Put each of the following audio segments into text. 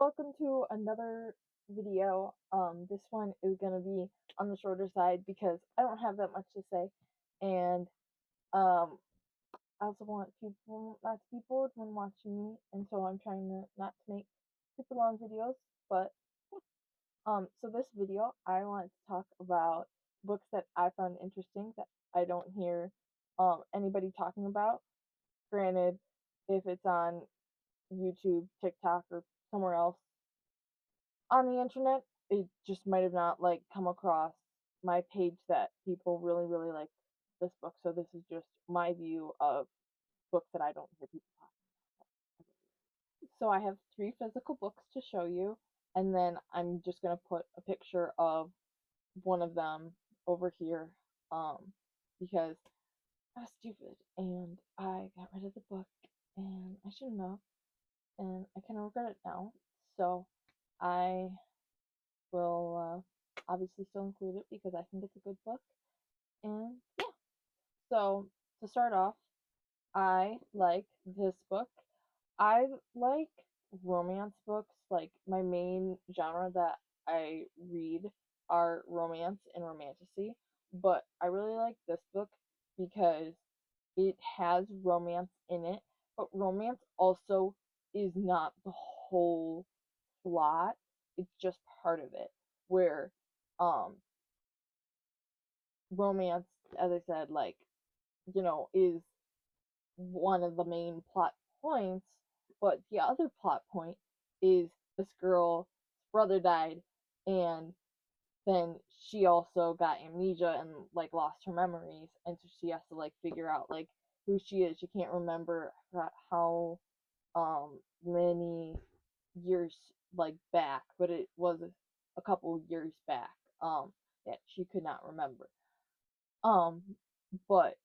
Welcome to another video. This one is gonna be on the shorter side because I don't have that much to say, and I also want people not to be bored when watching me, and so I'm trying to not to make super long videos. But so this video I want to talk about books that I found interesting that I don't hear anybody talking about. Granted, if it's on YouTube, TikTok, or somewhere else on the internet, it just might have not like come across my page that people really like this book. So this is just my view of books that I don't hear people talking about. So I have three physical books to show you, and then I'm just gonna put a picture of one of them over here, because I was stupid and I got rid of the book and I shouldn't have, and I kind of regret it now. So I will obviously still include it because I think it's a good book. And yeah, so to start off, I like this book. I like romance books. Like, my main genre that I read are romance and romantasy, but I really like this book because it has romance in it, but romance also is not the whole plot. It's just part of it. Where um romance, as I said, like, is one of the main plot points, but the other plot point is this girl's brother died, and then she also got amnesia and like lost her memories, and so she has to like figure out like who she is. She can't remember how many years like back, but it was a couple years back that she could not remember. Um, but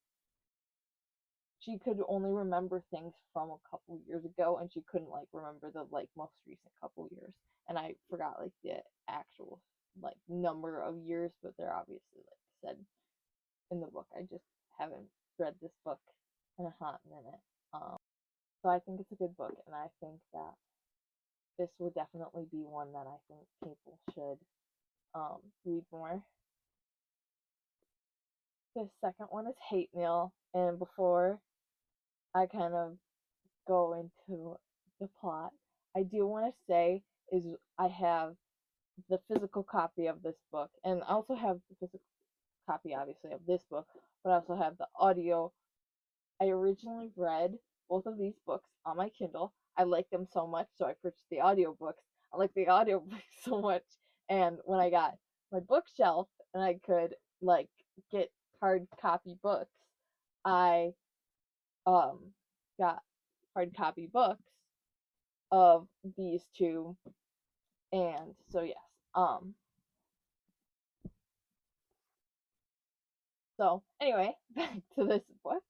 she could only remember things from a couple years ago, and she couldn't like remember the like most recent couple years. And I forgot like the actual like number of years, but they're obviously like said in the book. I just haven't read this book in a hot minute. So I think it's a good book, and I think that this would definitely be one that I think people should read more. The second one is Hate Mail, and before I kind of go into the plot, I do want to say is I have the physical copy of this book, and I also have the physical copy, obviously, of this book, but I also have the audio. I originally read both of these books on my Kindle. I like them so much, so I purchased the audiobooks. I like the audiobooks so much, and when I got my bookshelf and I could like get hard copy books, I um got hard copy books of these two. And so yes, so anyway, back to this book.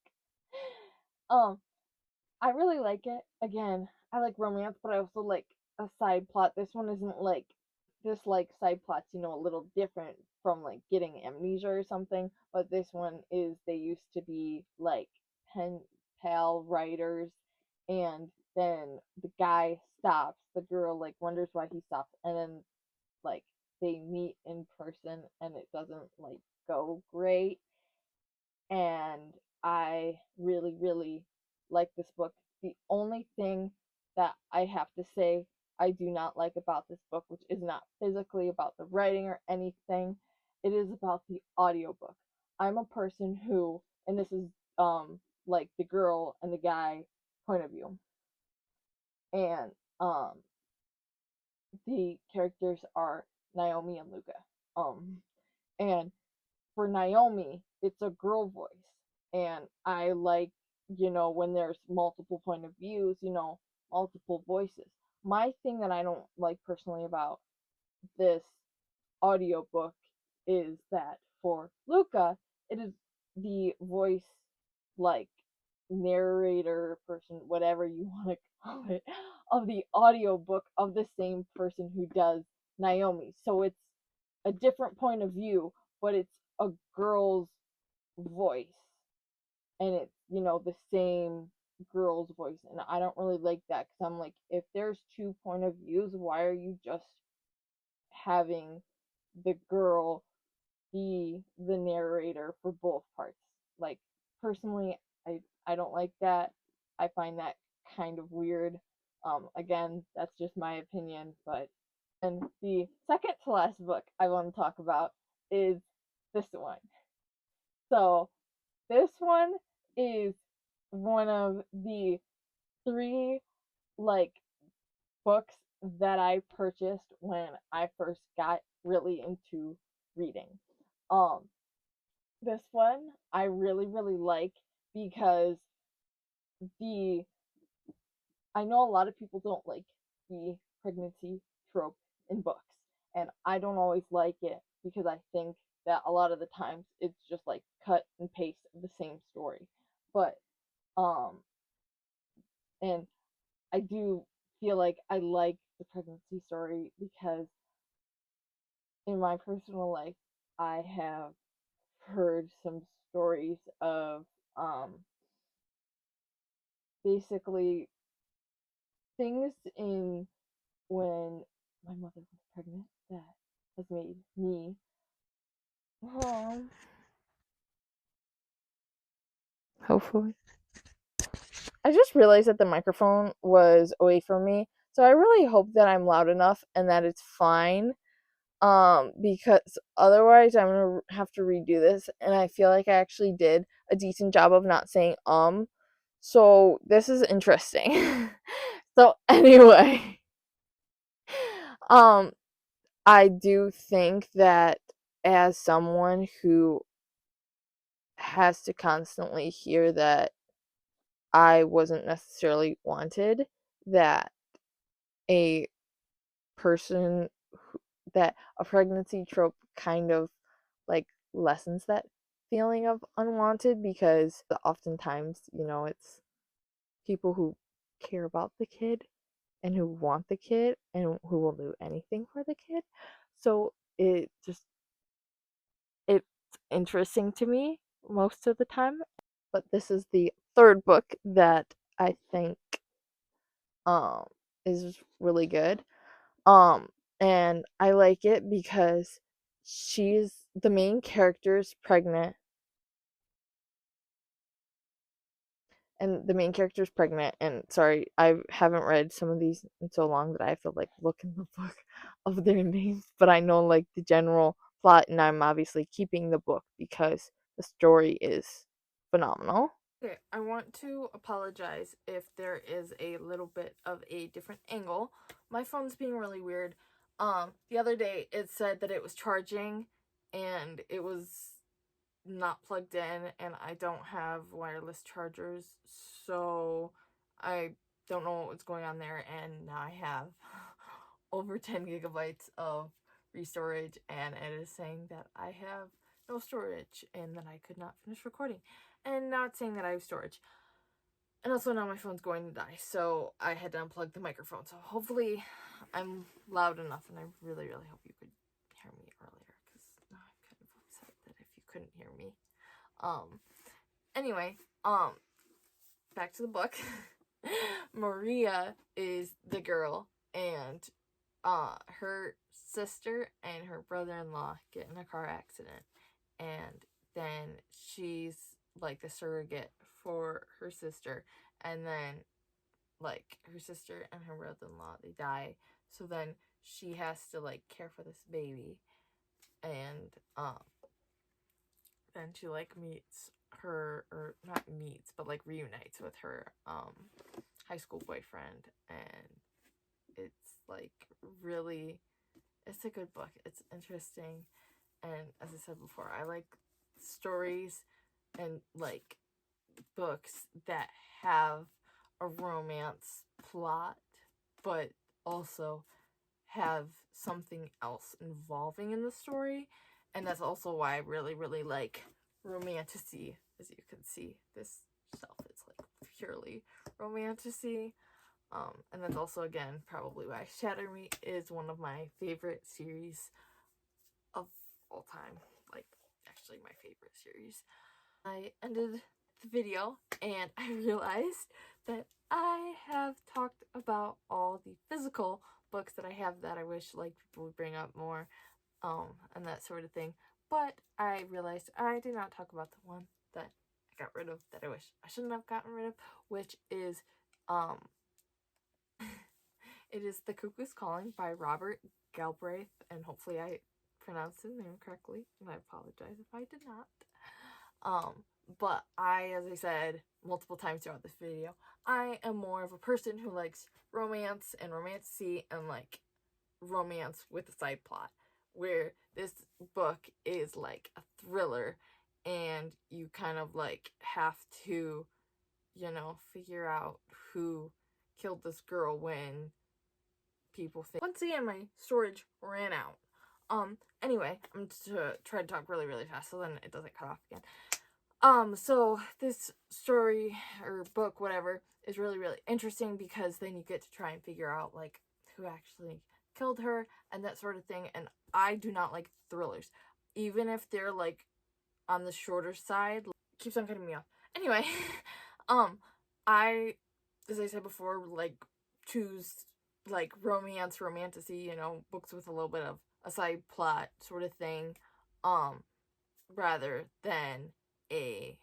um I really like it. Again, I like romance, but I also like a side plot. This one isn't like this, like, side plot's, a little different from like getting amnesia or something, but this one is they used to be like pen pal writers, and then the guy stops, the girl like wonders why he stops, and then like they meet in person and it doesn't like go great. And I really like this book. The only thing that I have to say I do not like about this book, which is not physically about the writing or anything, it is about the audiobook. I'm a person who, and this is like the girl and the guy point of view. And the characters are Naomi and Luca. And for Naomi, it's a girl voice. And I like, when there's multiple point of views, multiple voices. My thing that I don't like personally about this audiobook is that for Luca, it is the voice, like, narrator person, whatever you want to call it, of the audiobook of the same person who does Naomi. So it's a different point of view, but it's a girl's voice, and it's, the same girl's voice, and I don't really like that because I'm like, if there's two point of views, why are you just having the girl be the narrator for both parts? Like, personally, I don't like that. I find that kind of weird. Again, that's just my opinion, but and the second to last book I want to talk about is this one. So this one is one of the three like books that I purchased when I first got really into reading. Um this one I really like because the I know a lot of people don't like the pregnancy trope in books, and I don't always like it because I think that a lot of the times it's just like cut and paste of the same story. But um and I do feel like I like the pregnancy story because in my personal life I have heard some stories of um basically things in when my mother was pregnant that has made me hopefully. I just realized that the microphone was away from me, so I really hope that I'm loud enough and that it's fine. Because otherwise I'm gonna have to redo this, and I feel like I actually did a decent job of not saying so this is interesting. So anyway, um I do think that as someone who has to constantly hear that I wasn't necessarily wanted, that a person that a pregnancy trope kind of like lessens that feeling of unwanted, because oftentimes, it's people who care about the kid and who want the kid and who will do anything for the kid. So it's interesting to me most of the time. But this is the third book that I think um is really good. Um and I like it because the main character's pregnant, and sorry, I haven't read some of these in so long that I have to like look in the book of their names, but I know like the general plot, and I'm obviously keeping the book because the story is phenomenal. Okay, I want to apologize if there is a little bit of a different angle. My phone's being really weird. The other day it said that it was charging and it was not plugged in, and I don't have wireless chargers, so I don't know what was going on there, and now I have over 10 gigabytes of restorage, and it is saying that I have no storage and that I could not finish recording, and now it's saying that I have storage. And also now my phone's going to die, so I had to unplug the microphone. So hopefully I'm loud enough, and I really hope you could hear me earlier, because now I'm kind of upset that if you couldn't hear me. Anyway, back to the book. Maria is the girl, and her sister and her brother-in-law get in a car accident, and then she's like the surrogate for her sister, and then like her sister and her brother-in-law, they die, so then she has to like care for this baby, and then she like meets her, or not meets, but like reunites with her high school boyfriend, and it's like really, it's a good book. It's interesting, and as I said before, I like stories and like books that have a romance plot, but also have something else involving in the story. And that's also why I really like romantasy. As you can see, this shelf is like purely romantasy. And that's also, again, probably why Shatter Me is one of my favorite series of all time. Like, actually my favorite series. I ended the video and I realized that I have talked about all the physical books that I have that I wish like people would bring up more, and that sort of thing. But I realized I did not talk about the one that I got rid of that I wish I shouldn't have gotten rid of, which is it is The Cuckoo's Calling by Robert Galbraith, and hopefully I pronounced his name correctly, and I apologize if I did not. But as I said multiple times throughout this video, I am more of a person who likes romance and romantasy and like romance with a side plot, where this book is like a thriller and you kind of like have to, you know, figure out who killed this girl when people think. Once again, my storage ran out. Anyway, I'm to try to talk really fast so then it doesn't cut off again. So this story or book, whatever, is really interesting because then you get to try and figure out like who actually killed her and that sort of thing. And I do not like thrillers, even if they're like on the shorter side. Keeps on cutting me off. Anyway, I, as I said before, like choose like romance, romantasy, you know, books with a little bit of a side plot sort of thing, rather than a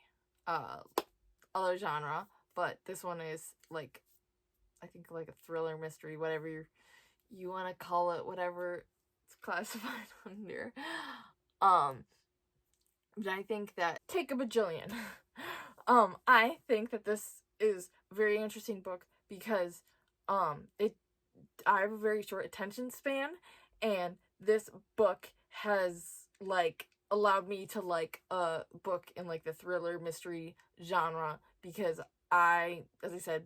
other genre. But this one is like, I think like a thriller, mystery, whatever you want to call it, whatever it's classified under. But I think that take a bajillion. I think that this is a very interesting book because I have a very short attention span, and this book has like allowed me to like a book in like the thriller mystery genre because I, as I said,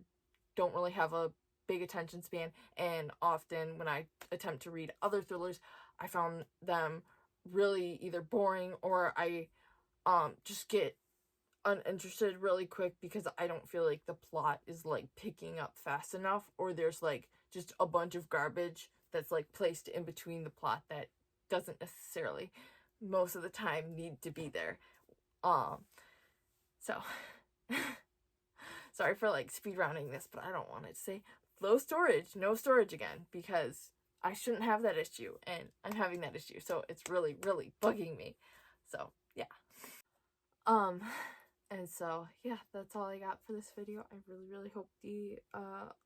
don't really have a big attention span, and often when I attempt to read other thrillers, I found them really either boring or I just get uninterested really quick because I don't feel like the plot is like picking up fast enough, or there's like just a bunch of garbage that's like placed in between the plot that doesn't necessarily most of the time need to be there. So sorry for like speed rounding this, but I don't want it to say low storage, no storage again, because I shouldn't have that issue and I'm having that issue, so it's really bugging me. So yeah. And so, yeah, that's all I got for this video. I really hope the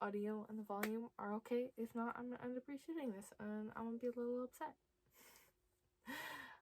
audio and the volume are okay. If not, I'm gonna end up reshooting this, and I'm gonna be a little upset.